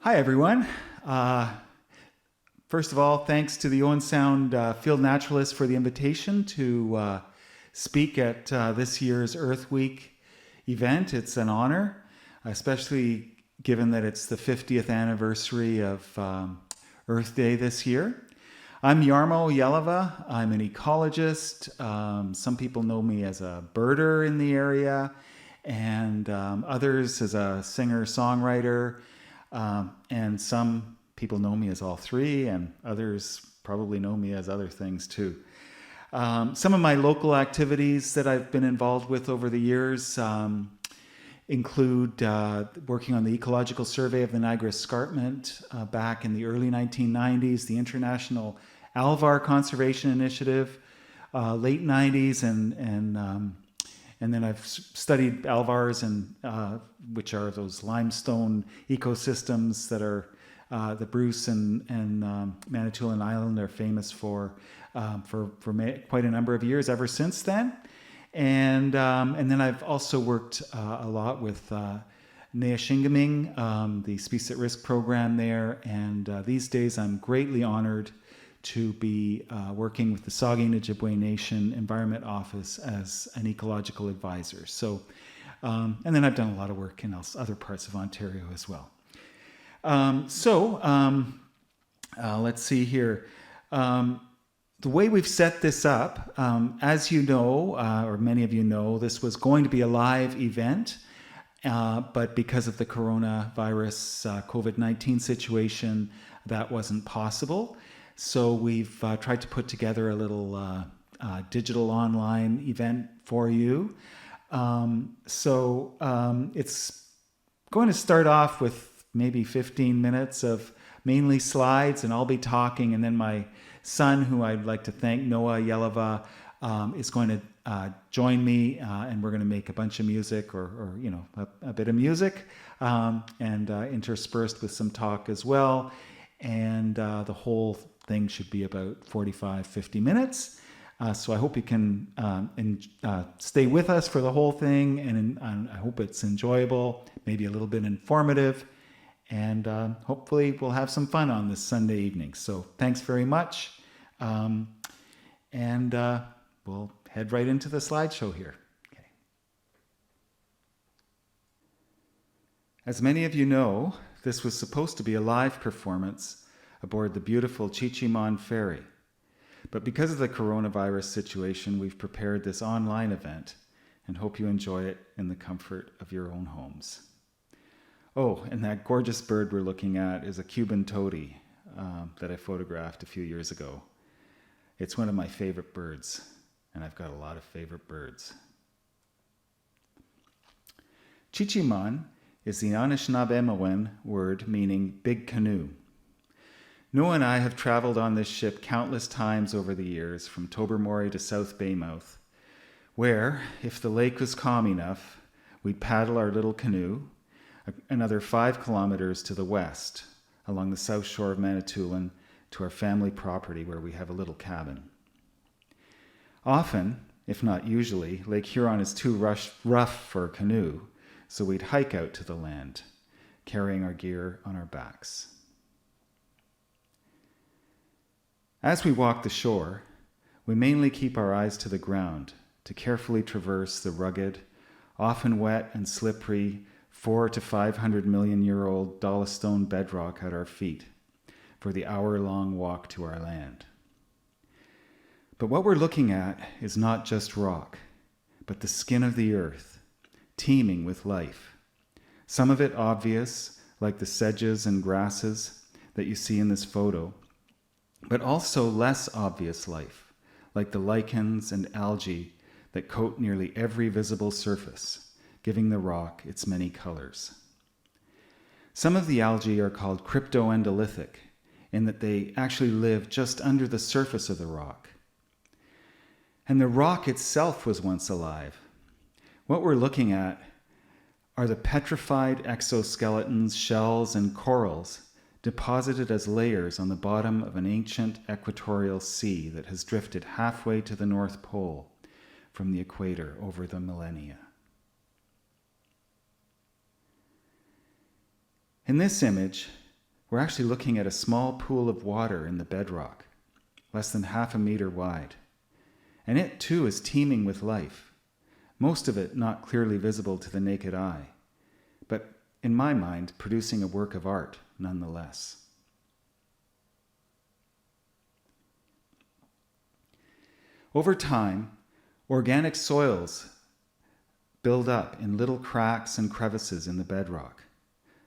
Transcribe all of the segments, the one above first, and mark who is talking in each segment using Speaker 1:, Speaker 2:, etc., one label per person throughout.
Speaker 1: Hi, everyone. First of all, thanks to the Owen Sound Field Naturalists for the invitation to speak at this year's Earth Week event. It's an honor, especially given that it's the 50th anniversary of Earth Day this year. I'm Jarmo Jalava. I'm an ecologist. Some people know me as a birder in the area, and others as a singer-songwriter. And some people know me as all three, and others probably know me as other things too. Some of my local activities that I've been involved with over the years include working on the ecological survey of the Niagara Escarpment back in the early 1990s, the International Alvar Conservation Initiative, late 90s, and then I've studied alvars, which are those limestone ecosystems that are the Bruce and Manitoulin Island are famous for quite a number of years ever since then. And then I've also worked a lot with Neashingaming, the Species at Risk program there. And these days I'm greatly honored to be working with the Saugeen Ojibwe Nation Environment Office as an ecological advisor. So, and then I've done a lot of work in other parts of Ontario as well. Let's see here. The way we've set this up, as you know, or many of you know, this was going to be a live event, but because of the coronavirus COVID-19 situation, that wasn't possible. So we've tried to put together a little digital online event for you. It's going to start off with maybe 15 minutes of mainly slides, and I'll be talking, and then my son, who I'd like to thank, Noah Jalava, is going to join me, and we're going to make a bunch of music, or a bit of music, and interspersed with some talk as well. And the whole thing should be about 45-50 minutes. So I hope you can stay with us for the whole thing, and I hope it's enjoyable, maybe a little bit informative, and hopefully we'll have some fun on this Sunday evening. So thanks very much, and we'll head right into the slideshow here. Okay. As many of you know, this was supposed to be a live performance aboard the beautiful Chichimon ferry. But because of the coronavirus situation, we've prepared this online event and hope you enjoy it in the comfort of your own homes. Oh, and that gorgeous bird we're looking at is a Cuban tody that I photographed a few years ago. It's one of my favorite birds, and I've got a lot of favorite birds. Chichimon is the Anishinaabemowin word meaning big canoe. Noah and I have traveled on this ship countless times over the years, from Tobermory to South Baymouth, where, if the lake was calm enough, we'd paddle our little canoe another 5 kilometers to the west, along the south shore of Manitoulin, to our family property where we have a little cabin. Often, if not usually, Lake Huron is too rough for a canoe, so we'd hike out to the land, carrying our gear on our backs. As we walk the shore, we mainly keep our eyes to the ground to carefully traverse the rugged, often wet and slippery 400 to 500 million year old dolostone bedrock at our feet for the hour-long walk to our land. But what we're looking at is not just rock, but the skin of the earth, teeming with life. Some of it obvious, like the sedges and grasses that you see in this photo, but also less obvious life, like the lichens and algae that coat nearly every visible surface, giving the rock its many colors. Some of the algae are called cryptoendolithic, in that they actually live just under the surface of the rock. And the rock itself was once alive. What we're looking at are the petrified exoskeletons, shells, and corals deposited as layers on the bottom of an ancient equatorial sea that has drifted halfway to the North Pole from the equator over the millennia. In this image, we're actually looking at a small pool of water in the bedrock, less than half a meter wide. And it too is teeming with life, most of it not clearly visible to the naked eye, but in my mind, producing a work of art nonetheless. Over time, organic soils build up in little cracks and crevices in the bedrock,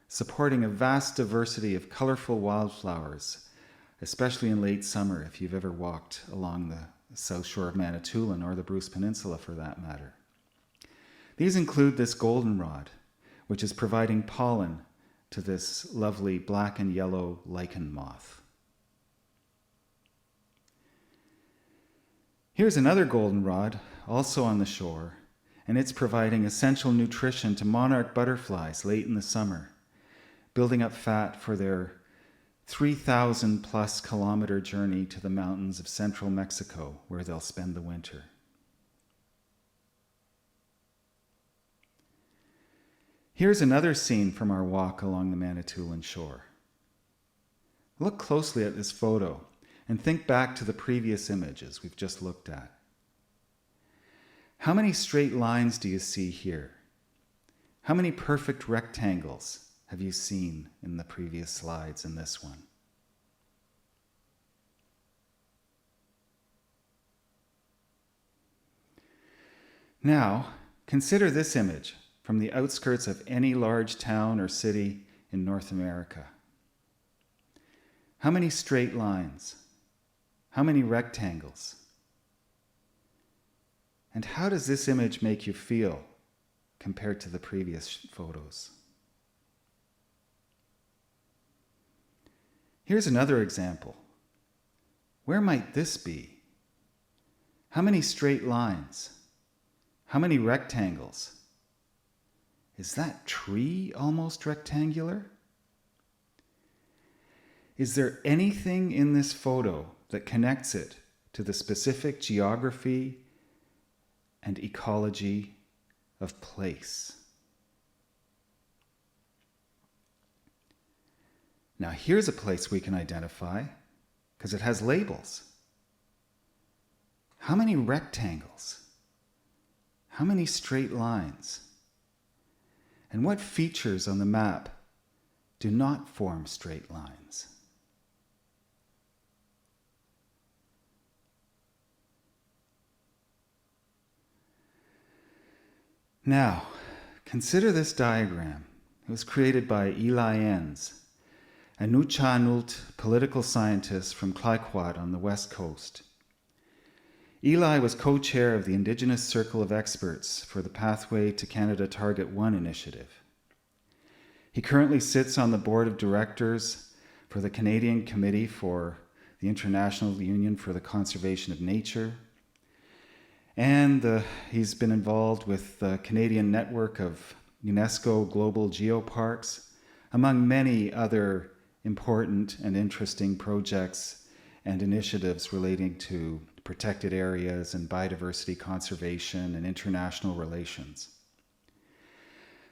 Speaker 1: supporting a vast diversity of colorful wildflowers, especially in late summer if you've ever walked along the south shore of Manitoulin or the Bruce Peninsula for that matter. These include this goldenrod, which is providing pollen to this lovely black and yellow lichen moth. Here's another goldenrod, also on the shore, and it's providing essential nutrition to monarch butterflies late in the summer, building up fat for their 3,000 plus kilometer journey to the mountains of central Mexico, where they'll spend the winter. Here's another scene from our walk along the Manitoulin shore. Look closely at this photo and think back to the previous images we've just looked at. How many straight lines do you see here? How many perfect rectangles have you seen in the previous slides in this one? Now, consider this image from the outskirts of any large town or city in North America. How many straight lines? How many rectangles? And how does this image make you feel compared to the previous photos? Here's another example. Where might this be? How many straight lines? How many rectangles? Is that tree almost rectangular? Is there anything in this photo that connects it to the specific geography and ecology of place? Now here's a place we can identify because it has labels. How many rectangles? How many straight lines? And what features on the map do not form straight lines? Now, consider this diagram. It was created by Eli Enns, a Nuu-chah-nulth political scientist from Clayoquot on the west coast. Eli was co-chair of the Indigenous Circle of Experts for the Pathway to Canada Target 1 initiative. He currently sits on the board of directors for the Canadian Committee for the International Union for the Conservation of Nature, and he's been involved with the Canadian Network of UNESCO Global Geoparks, among many other important and interesting projects and initiatives relating to protected areas and biodiversity conservation and international relations.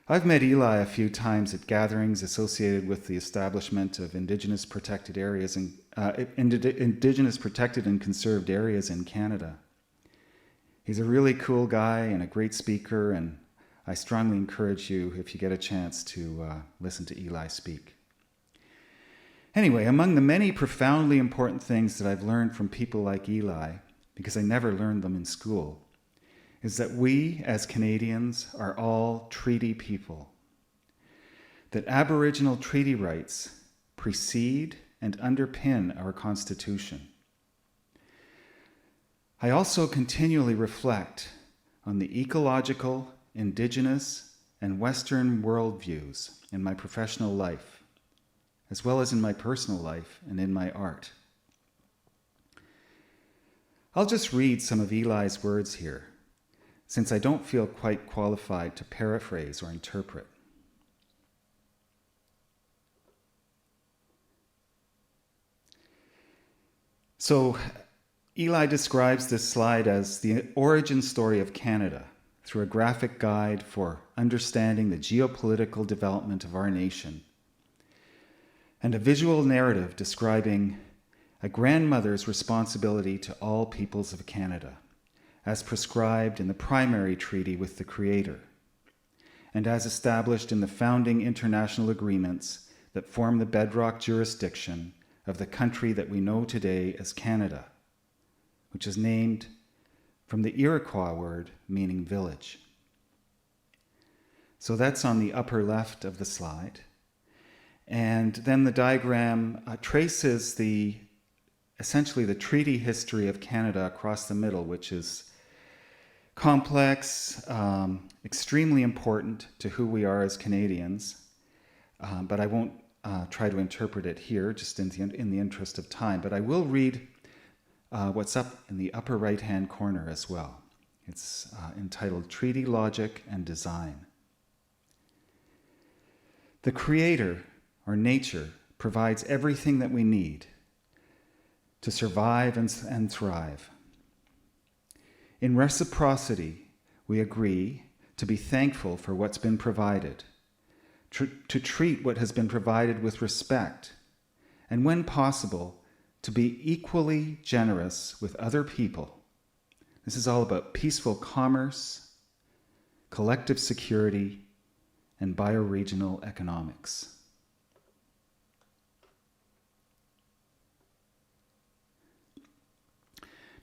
Speaker 1: I've met Eli a few times at gatherings associated with the establishment of Indigenous protected areas and Indigenous protected and conserved areas in Canada. He's a really cool guy and a great speaker, and I strongly encourage you, if you get a chance, to listen to Eli speak. Anyway, among the many profoundly important things that I've learned from people like Eli, because I never learned them in school, is that we as Canadians are all treaty people, that Aboriginal treaty rights precede and underpin our Constitution. I also continually reflect on the ecological, Indigenous, and Western worldviews in my professional life, as well as in my personal life and in my art. I'll just read some of Eli's words here, since I don't feel quite qualified to paraphrase or interpret. So, Eli describes this slide as the origin story of Canada through a graphic guide for understanding the geopolitical development of our nation. and a visual narrative describing a grandmother's responsibility to all peoples of Canada, as prescribed in the primary treaty with the Creator, and as established in the founding international agreements that form the bedrock jurisdiction of the country that we know today as Canada, which is named from the Iroquois word meaning village. So that's on the upper left of the slide. And then the diagram traces essentially the treaty history of Canada across the middle, which is complex, extremely important to who we are as Canadians, but I won't try to interpret it here, just in the interest of time. But I will read what's up in the upper right-hand corner as well. It's entitled Treaty Logic and Design. The Creator, or nature, provides everything that we need to survive and thrive. In reciprocity, we agree to be thankful for what's been provided, to treat what has been provided with respect, and when possible, to be equally generous with other people. This is all about peaceful commerce, collective security, and bioregional economics.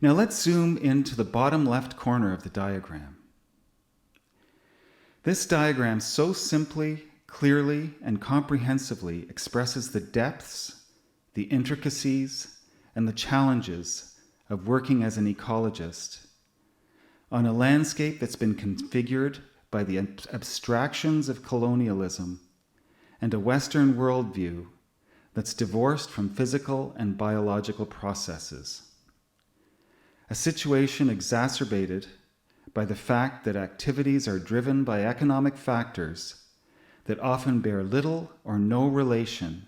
Speaker 1: Now let's zoom into the bottom left corner of the diagram. This diagram so simply, clearly, and comprehensively expresses the depths, the intricacies, and the challenges of working as an ecologist on a landscape that's been configured by the abstractions of colonialism and a Western worldview that's divorced from physical and biological processes. A situation exacerbated by the fact that activities are driven by economic factors that often bear little or no relation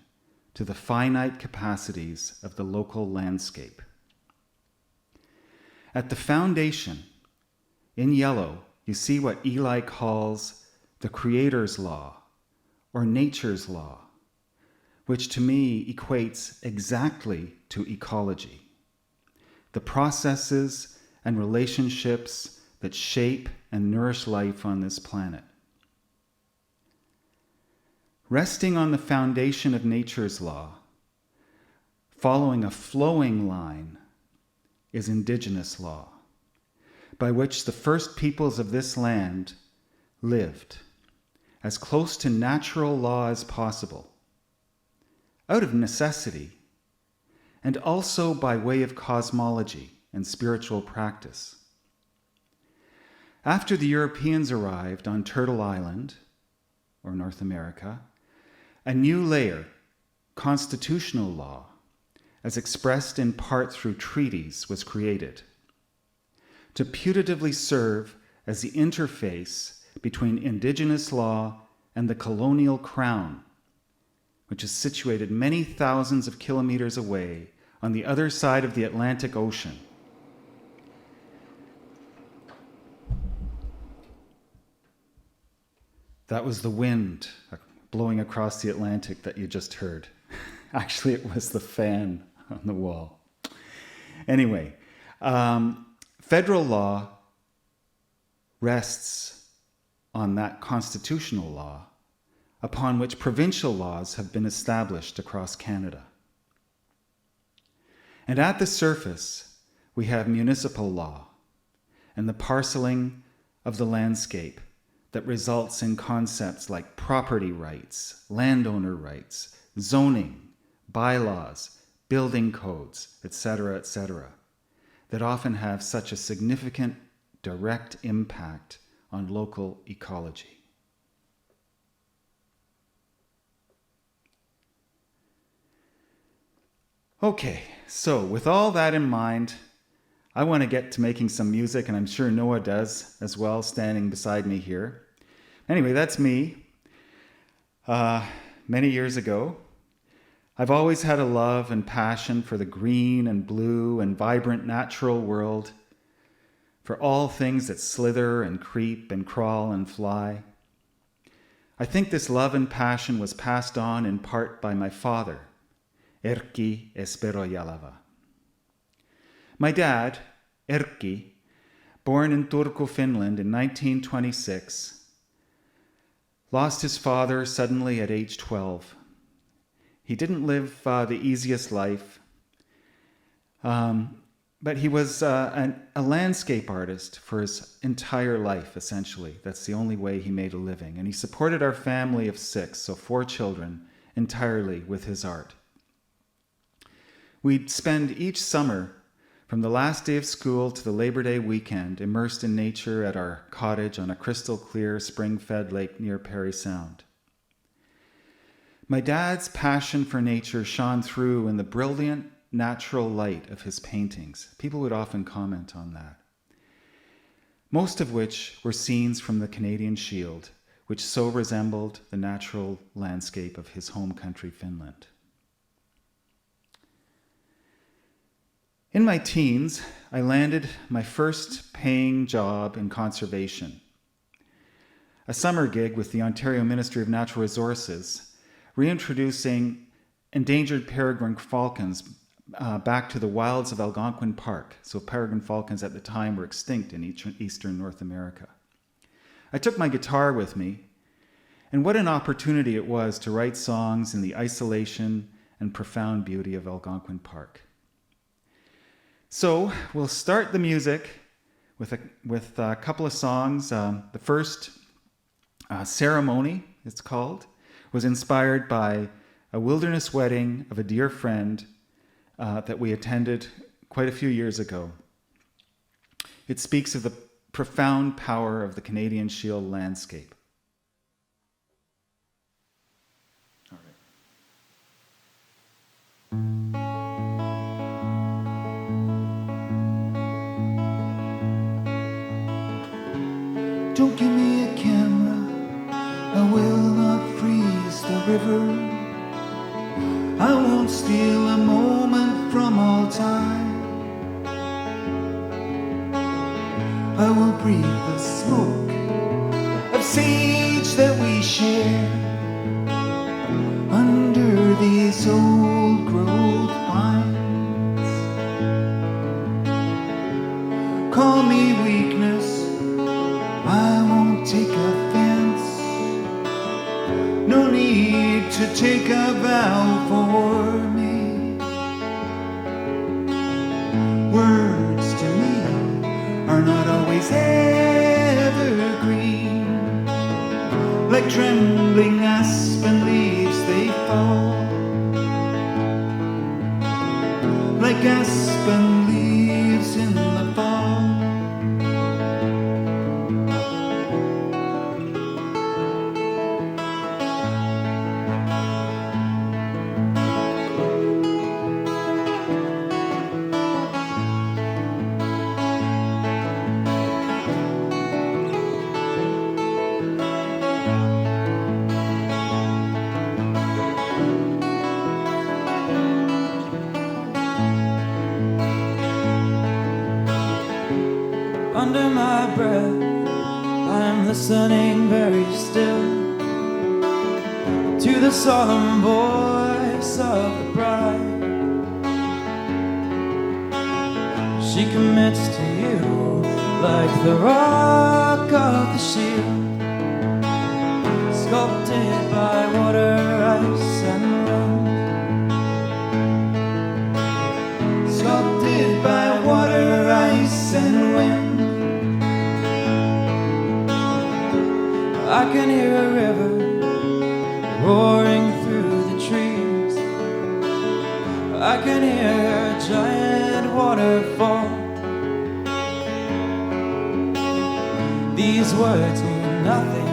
Speaker 1: to the finite capacities of the local landscape. At the foundation, in yellow, you see what Eli calls the Creator's law, or nature's law, which to me equates exactly to ecology. The processes and relationships that shape and nourish life on this planet. Resting on the foundation of nature's law, following a flowing line, is indigenous law, by which the first peoples of this land lived as close to natural law as possible, out of necessity, and also by way of cosmology and spiritual practice. After the Europeans arrived on Turtle Island, or North America, a new layer, constitutional law, as expressed in part through treaties, was created to putatively serve as the interface between indigenous law and the colonial crown, which is situated many thousands of kilometers away on the other side of the Atlantic Ocean. That was the wind blowing across the Atlantic that you just heard. Actually, it was the fan on the wall. Anyway, federal law rests on that constitutional law upon which provincial laws have been established across Canada. And at the surface, we have municipal law and the parceling of the landscape that results in concepts like property rights, landowner rights, zoning, bylaws, building codes, etc., that often have such a significant direct impact on local ecology. Okay, so with all that in mind, I want to get to making some music, and I'm sure Noah does as well, standing beside me here. Anyway, that's me. Many years ago, I've always had a love and passion for the green and blue and vibrant natural world, for all things that slither and creep and crawl and fly. I think this love and passion was passed on in part by my father, Erkki Espero Jalava. My dad, Erkki, born in Turku, Finland in 1926, lost his father suddenly at age 12. He didn't live the easiest life, but he was a landscape artist for his entire life, essentially. That's the only way he made a living. And he supported our family of 6, so 4 children, entirely with his art. We'd spend each summer, from the last day of school to the Labor Day weekend, immersed in nature at our cottage on a crystal clear spring-fed lake near Parry Sound. My dad's passion for nature shone through in the brilliant, natural light of his paintings. People would often comment on that. Most of which were scenes from the Canadian Shield, which so resembled the natural landscape of his home country, Finland. In my teens, I landed my first paying job in conservation. A summer gig with the Ontario Ministry of Natural Resources, reintroducing endangered peregrine falcons back to the wilds of Algonquin Park. So peregrine falcons at the time were extinct in eastern North America. I took my guitar with me, and what an opportunity it was to write songs in the isolation and profound beauty of Algonquin Park. So we'll start the music with a couple of songs. The first, Ceremony, it's called, was inspired by a wilderness wedding of a dear friend that we attended quite a few years ago. It speaks of the profound power of the Canadian Shield landscape. All right. Don't give me a camera, I will not freeze the river. I won't steal a moment from all time. I will breathe the smoke of sage that we share under these old growth pines. Call me weakness, I won't take offense. No need to take a vow for me. Words to me are not always evergreen. Like trembling aspen leaves they fall. Like aspen leaves in the fall.
Speaker 2: Under my breath, I'm listening very still to the solemn voice of the bride. She commits to you like the rock of the shield, sculpted by water, ice, and wind. Sculpted by water, ice, and wind. I can hear a river roaring through the trees. I can hear a giant waterfall. These words mean nothing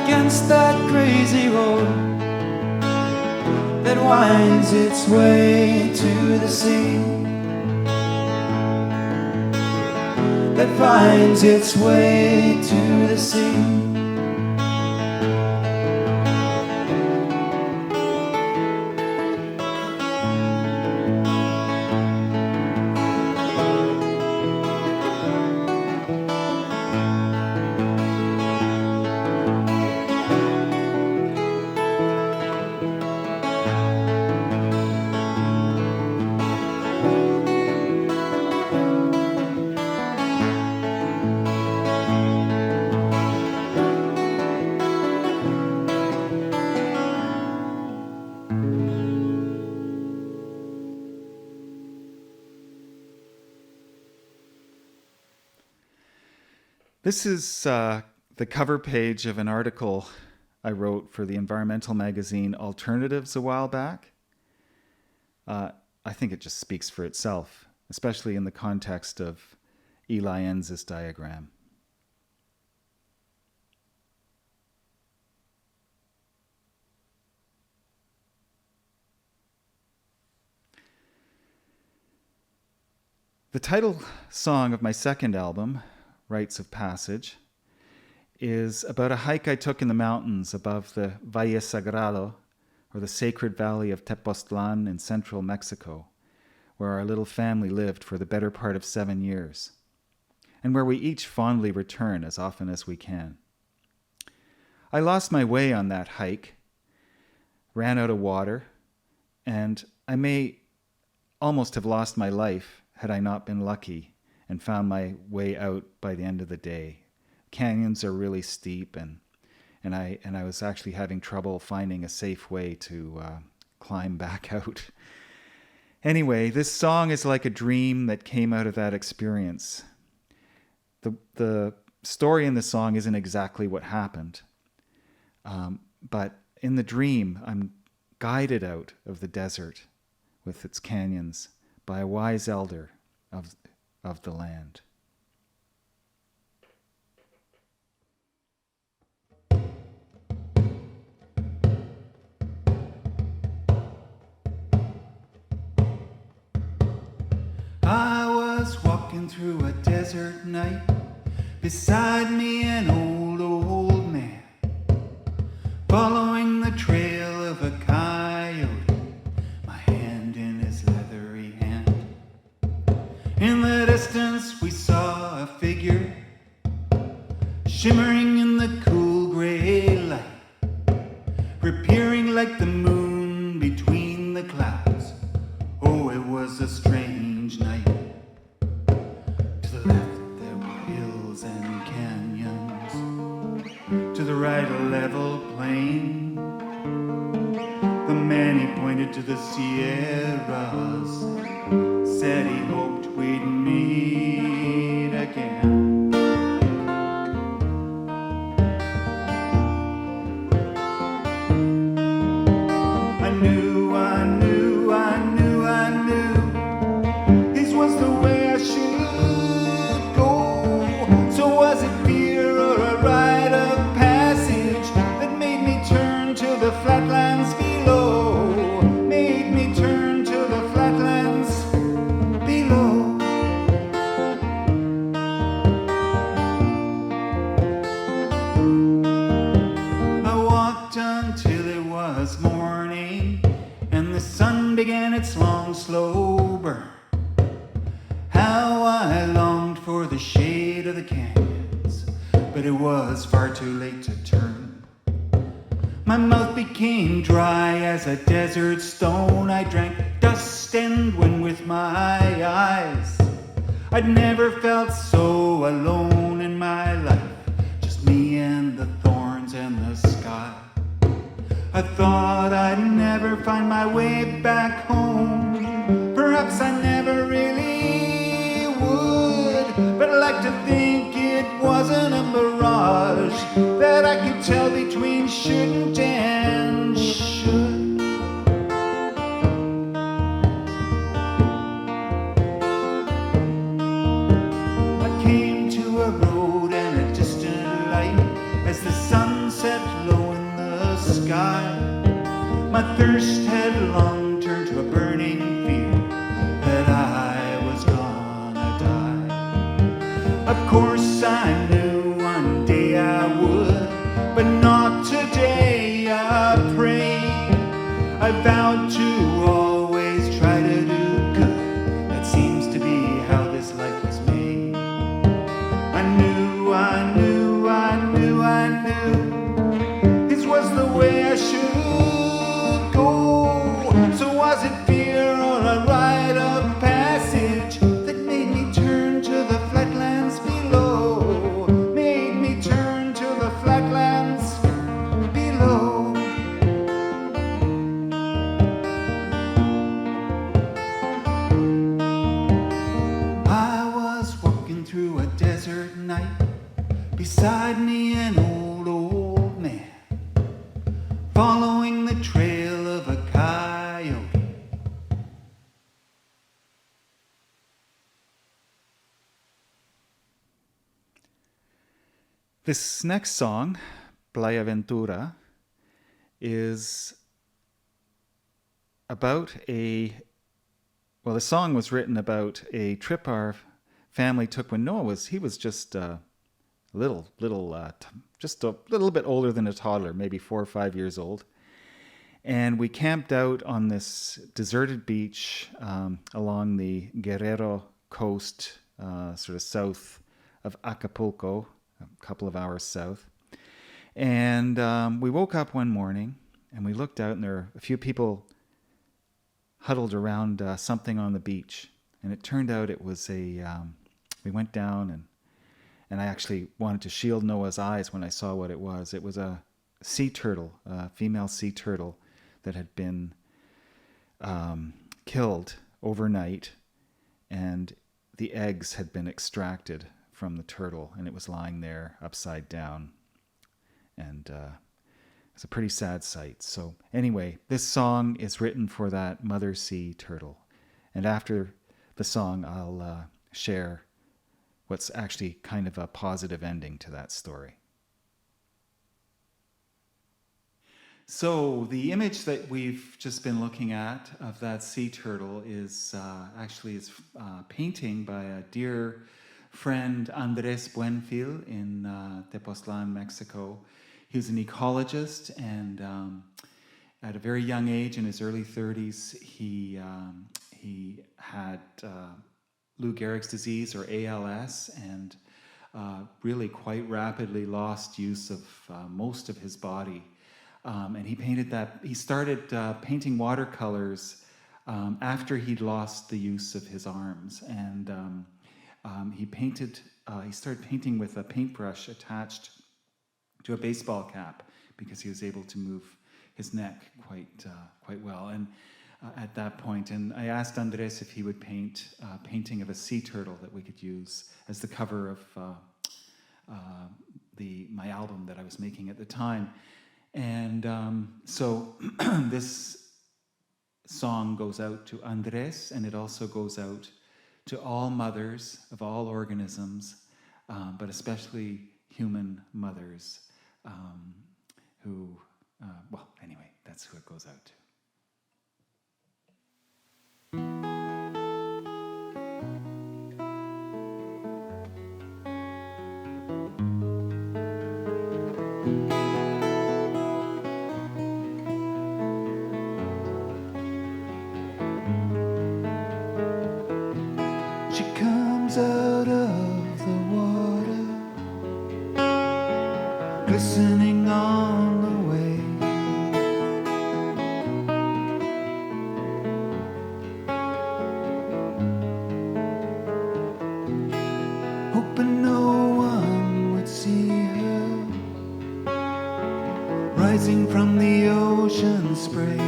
Speaker 2: against that crazy road that winds its way to the sea, that finds its way to the sea.
Speaker 1: This is the cover page of an article I wrote for the environmental magazine Alternatives a while back. I think it just speaks for itself, especially in the context of Eli Enz's diagram. The title song of my second album, Rites of Passage, is about a hike I took in the mountains above the Valle Sagrado, or the sacred valley of Tepoztlan in central Mexico, where our little family lived for the better part of 7 years, and where we each fondly return as often as we can. I lost my way on that hike, ran out of water, and I may almost have lost my life had I not been lucky and found my way out by the end of the day. Canyons are really steep, and I was actually having trouble finding a safe way to climb back out. Anyway, this song is like a dream that came out of that experience. The story in the song isn't exactly what happened, but in the dream, I'm guided out of the desert with its canyons by a wise elder of the land. I was walking through a desert night, beside me an old man, following the trail of a coyote, my hand in his leathery hand. In the distance we saw a figure, shimmering in the cool gray light, appearing like the moon between the clouds. Oh, it was a strange night. To the left there were hills and canyons, to the right a level plain. The man, he pointed to the Sierras, said he hoped we'd meet again. Its long, slow burn. How I longed for the shade of the canyons, but it was far too late to turn. My mouth became dry as a desert stone. I drank dust and wind with my eyes. I'd never felt so alone in my life, just me and the thorns and the sky. I thought I'd never find my way back home. Perhaps I never really would, but I like to think it wasn't a mirage, that I could tell between shouldn't and should. I came to a road and a distant light as the sun set low in the sky. My thirst had long turned to a burning fear that I was gonna die. Of course I knew one day I would, but not today. I prayed, I vowed to always try to do good. That seems to be how this life was made. I knew this was the way I should go. So was it fear or a rite of passage that made me turn to the flatlands below? Made me turn to the flatlands below. This next song, Playa Ventura, is about the song was written about a trip our family took when Noah was just just a little bit older than a toddler, maybe 4 or 5 years old. And we camped out on this deserted beach along the Guerrero coast, sort of south of Acapulco, a couple of hours south. And we woke up one morning and we looked out, and there were a few people huddled around something on the beach. And it turned out it was we went down, and I actually wanted to shield Noah's eyes when I saw what it was. It was a sea turtle, a female sea turtle that had been killed overnight, and the eggs had been extracted from the turtle, and it was lying there upside down. And it's a pretty sad sight. So anyway, this song is written for that mother sea turtle. And after the song, I'll share what's actually kind of a positive ending to that story. So the image that we've just been looking at of that sea turtle is actually a painting by a dear friend, Andres Buenfil, in Tepoztlan, Mexico. He was an ecologist, and at a very young age, in his early 30s, he had Lou Gehrig's disease, or ALS, and really quite rapidly lost use of most of his body. And he started painting watercolors after he'd lost the use of his arms. And he started painting with a paintbrush attached to a baseball cap because he was able to move his neck quite well. And at that point, and I asked Andres if he would paint a painting of a sea turtle that we could use as the cover of my album that I was making at the time. And so this song goes out to Andres, and it also goes out to all mothers of all organisms, but especially human mothers anyway, that's who it goes out to. She comes out of the water, glistening on the way. Hoping no one would see her, rising from the ocean spray.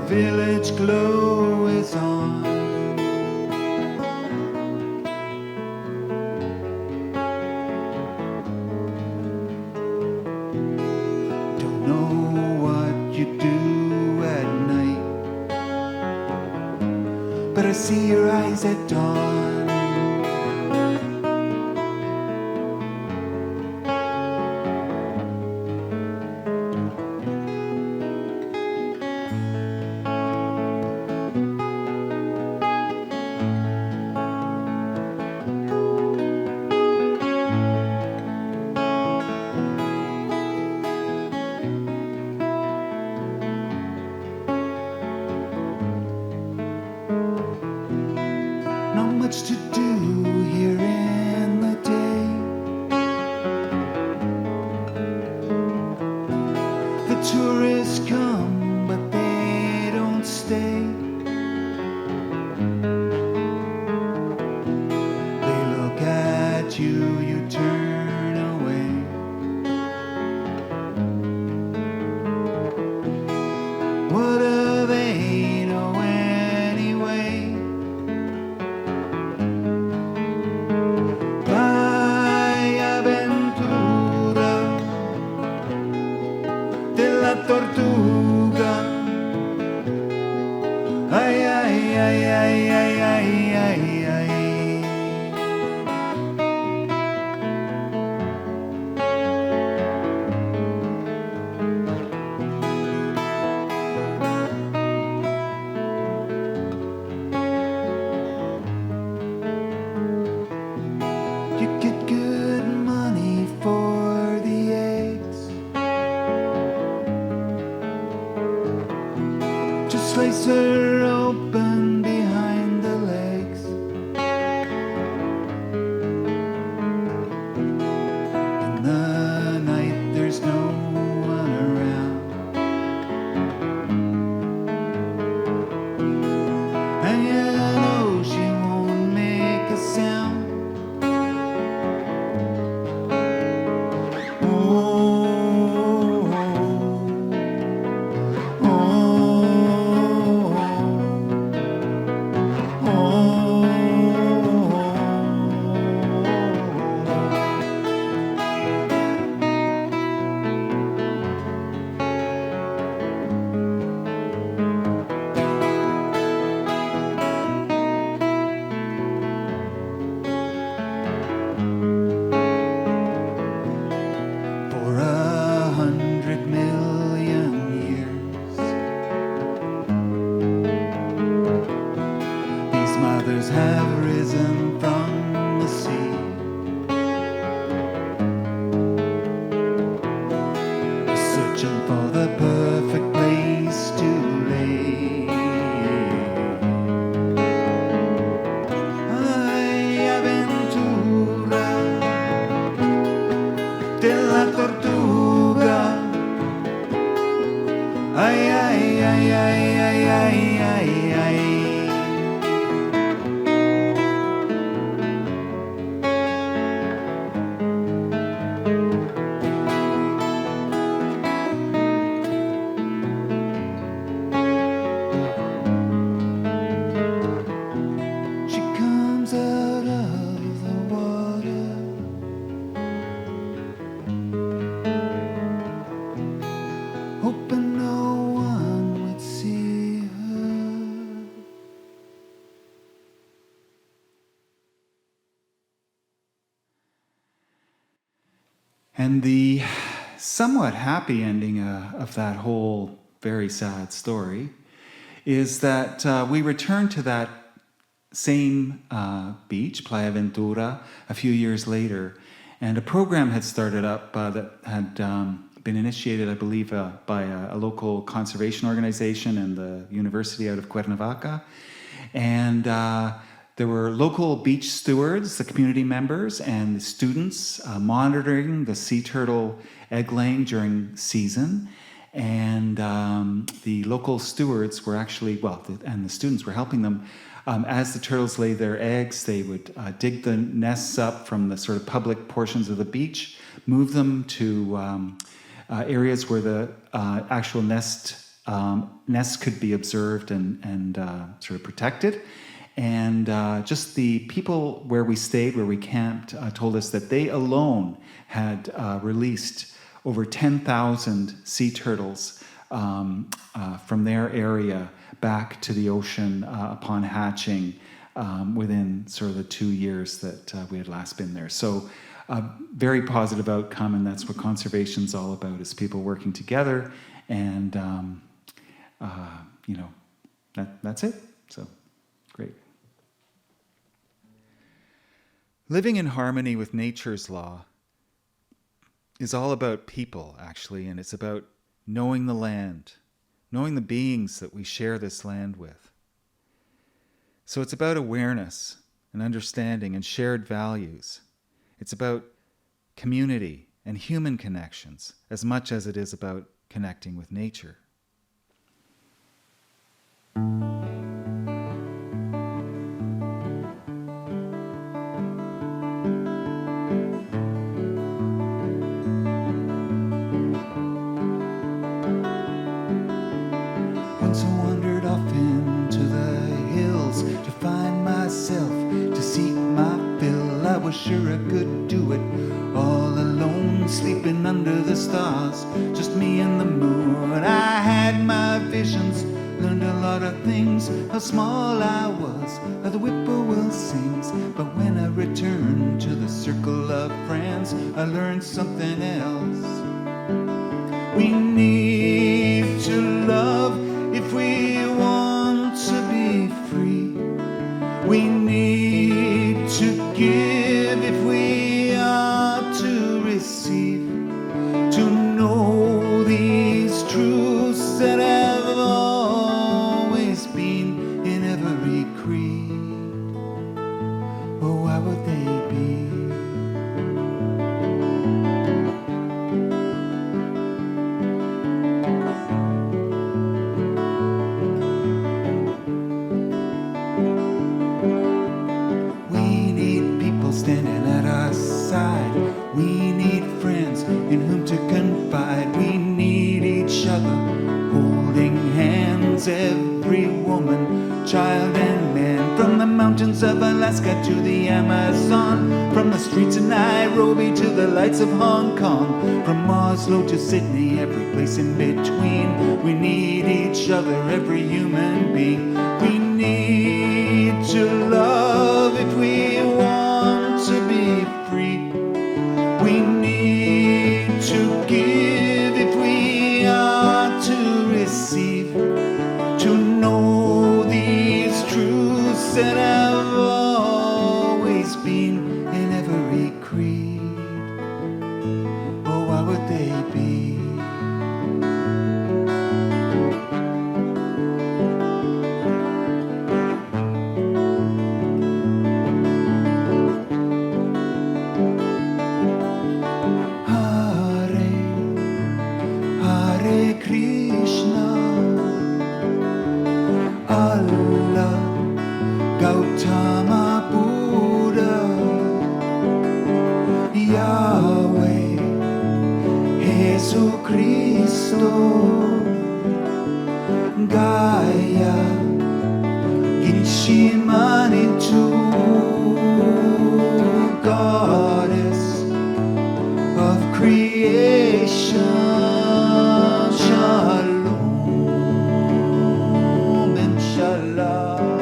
Speaker 1: Village glow is on. Don't know what you do at night, but I see your eyes at dawn. Much to do here in the day. The tourists come, but they don't stay. They look at you, you turn away. What do they know anyway? Vai avventura della tortuga. Ai ai ai ai ai ai ai ai. You get good money for the eggs. Just slice her open behind the legs. In the night there's no one around, and you know she won't make a sound. For 100 million years, these mothers have risen from the sea, searching for the perfect place to lay. Ay, aventura della tortuga. Ay, ay, ay, ay, ay, ay, ay, ay. She comes out of the water, hoping no one would see her. And the somewhat happy ending of that whole very sad story is that we returned to that same beach, Playa Ventura, a few years later, and a program had started up that had been initiated, I believe, by a local conservation organization and the university out of Cuernavaca. And there were local beach stewards, the community members, and the students monitoring the sea turtle egg laying during season. And the local stewards were actually, and the students were helping them. As the turtles lay their eggs, they would dig the nests up from the sort of public portions of the beach, move them to areas where the actual nests could be observed and sort of protected. And just the people where we stayed, where we camped, told us that they alone had released over 10,000 sea turtles from their area back to the ocean upon hatching within sort of the 2 years that we had last been there. So a very positive outcome, and that's what conservation's all about, is people working together, and that's it. So great. Living in harmony with nature's law is all about people, actually, and it's about knowing the land, knowing the beings that we share this land with. So it's about awareness and understanding and shared values. It's about community and human connections as much as it is about connecting with nature. sure I could do it all alone, sleeping under the stars, just me and the moon. I had my visions, learned a lot of things, how small I was, how the whippoorwill sings. But when I returned to the circle of friends, I learned something else. We need to love if we want to be free. We need to give if we are to receive. To know these truths that have always been in every creed. Oh, why would they be? Standing at our side, we need friends in whom to confide. We need each other, holding hands, every woman, child and man. From the mountains of Alaska to the Amazon, from the streets of Nairobi to the lights of Hong Kong, from Oslo to Sydney, every place in between. We need each other, every human being. We need to love if we want to be free. We need to give if we are to receive. To know these truths that have always been in every creed. Oh, why would they be? Jesucristo, Gaia, Gishimanitu, Goddess of creation, Shalom and Shalom,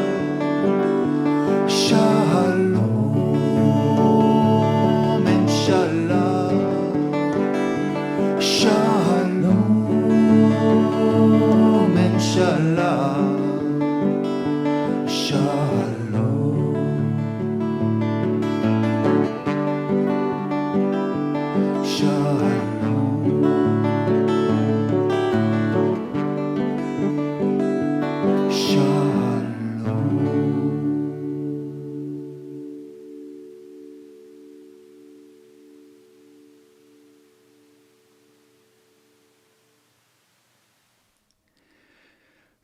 Speaker 1: Shalom and Shalom. Shalom and Shalom, Shalom, Shalom, Shalom.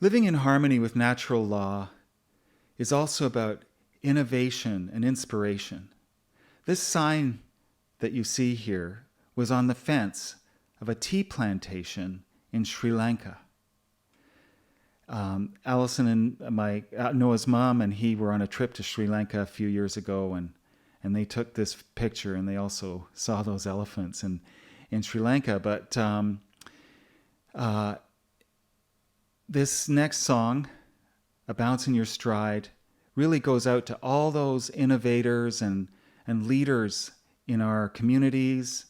Speaker 1: Living in harmony with natural law is also about innovation and inspiration. This sign that you see here was on the fence of a tea plantation in Sri Lanka. Allison and Noah's mom and he were on a trip to Sri Lanka a few years ago, and they took this picture, and they also saw those elephants in Sri Lanka. But this next song, A Bounce in Your Stride, really goes out to all those innovators and leaders in our communities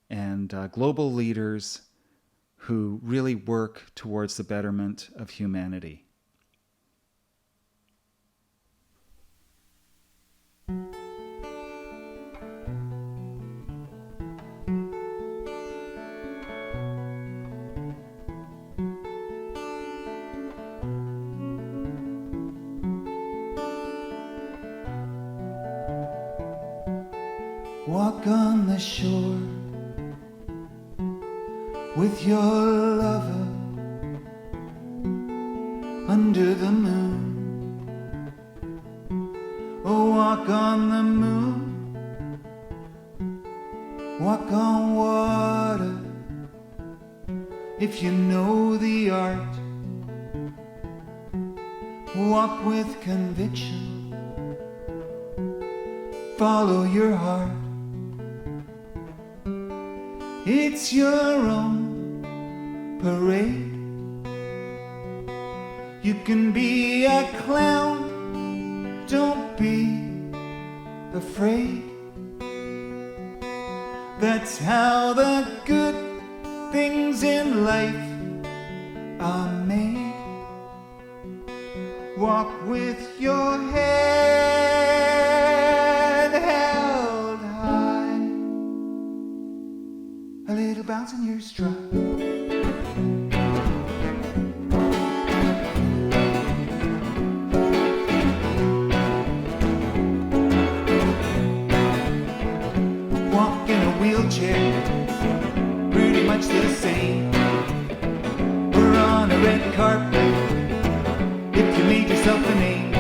Speaker 1: and global leaders who really work towards the betterment of humanity. Walk on the shore with your lover under the moon. Oh, walk on the moon, walk on water. If you know the art, walk with conviction. follow your heart. It's your own parade. You can be a clown, don't be afraid. That's how the good things in life are made. Walk with your head held high, a little bounce in your stride. Walk in a wheelchair, pretty much the same. We're on a red carpet, if you made yourself a name.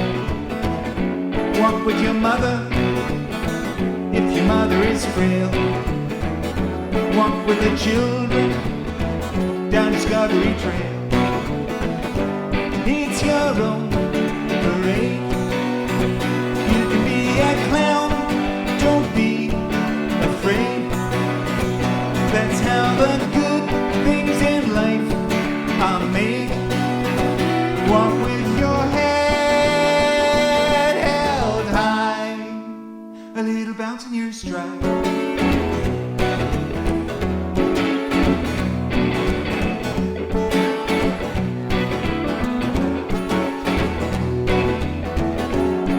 Speaker 1: Walk with your mother, if your mother is frail. Walk with the children, down Discovery Trail. It's your own parade. You can be a clown, don't be afraid. That's how the good things in life are made. Walk with your head held high, a little bounce in your stride.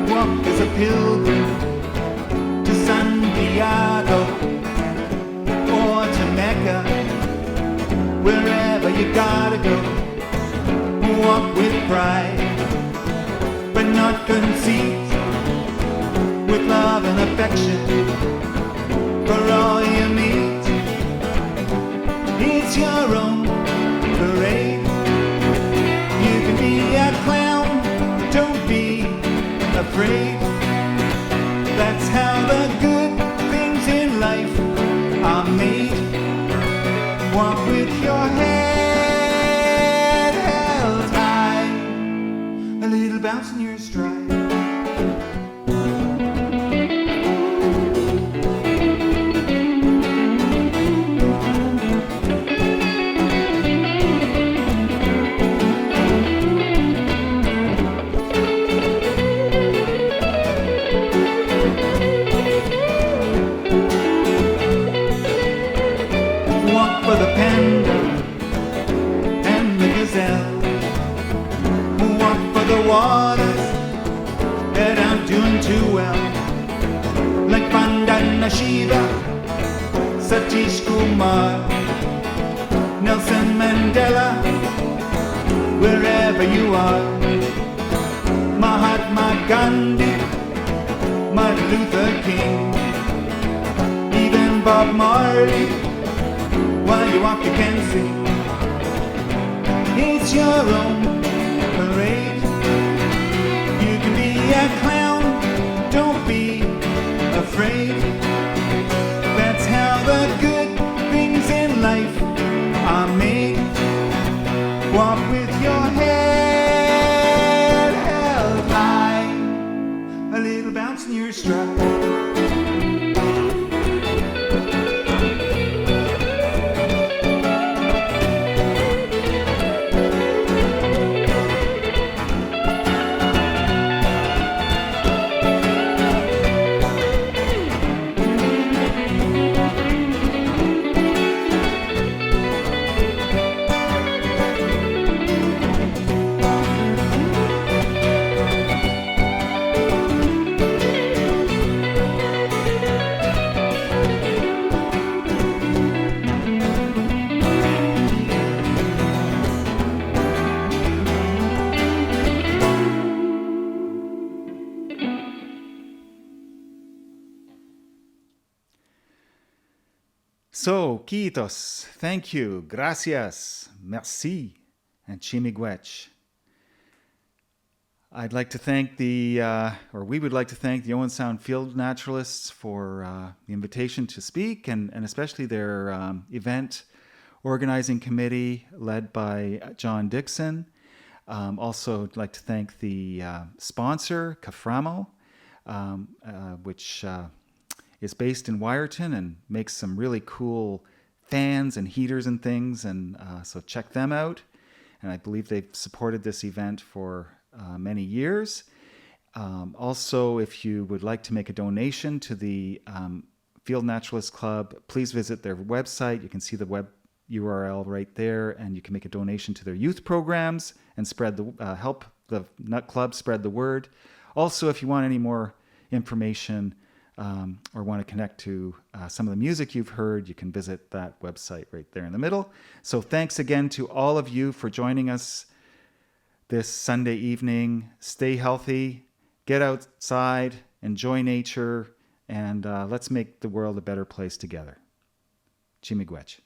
Speaker 1: Walk as a pilgrim to Santiago or to Mecca, wherever you gotta go. Walk with pride, but not conceit, with love and affection for all you meet. It's your own parade. You can be a clown, don't be afraid. That's how the good things in life are made. Walk with your head held high, a little bounce in your stride. Walk for the panda and the gazelle. Walk for the waters that aren't doing too well, like Vandana Shiva, Satish Kumar, Nelson Mandela, wherever you are. Mahatma Gandhi, Martin Luther King, even Bob Marley. While you walk you can see. It's your own parade. You can be a clown, don't be afraid. That's how the good things in life are made. Walk with your head held high, a little bounce in your stride. So, kiitos, thank you, gracias, merci, and chimigwech. I'd like to thank we would like to thank the Owen Sound Field Naturalists for the invitation to speak, and especially their event organizing committee led by John Dixon. Also, I'd like to thank the sponsor, Caframo, which is based in Wyerton and makes some really cool fans and heaters and things. And so check them out. And I believe they've supported this event for many years. Also, if you would like to make a donation to the Field Naturalist Club, please visit their website. You can see the web URL right there, and you can make a donation to their youth programs and spread the help the Nut Club spread the word. Also, if you want any more information or want to connect to some of the music you've heard, you can visit that website right there in the middle. So thanks again to all of you for joining us this Sunday evening. Stay healthy, get outside, enjoy nature, and let's make the world a better place together. Chimigwech.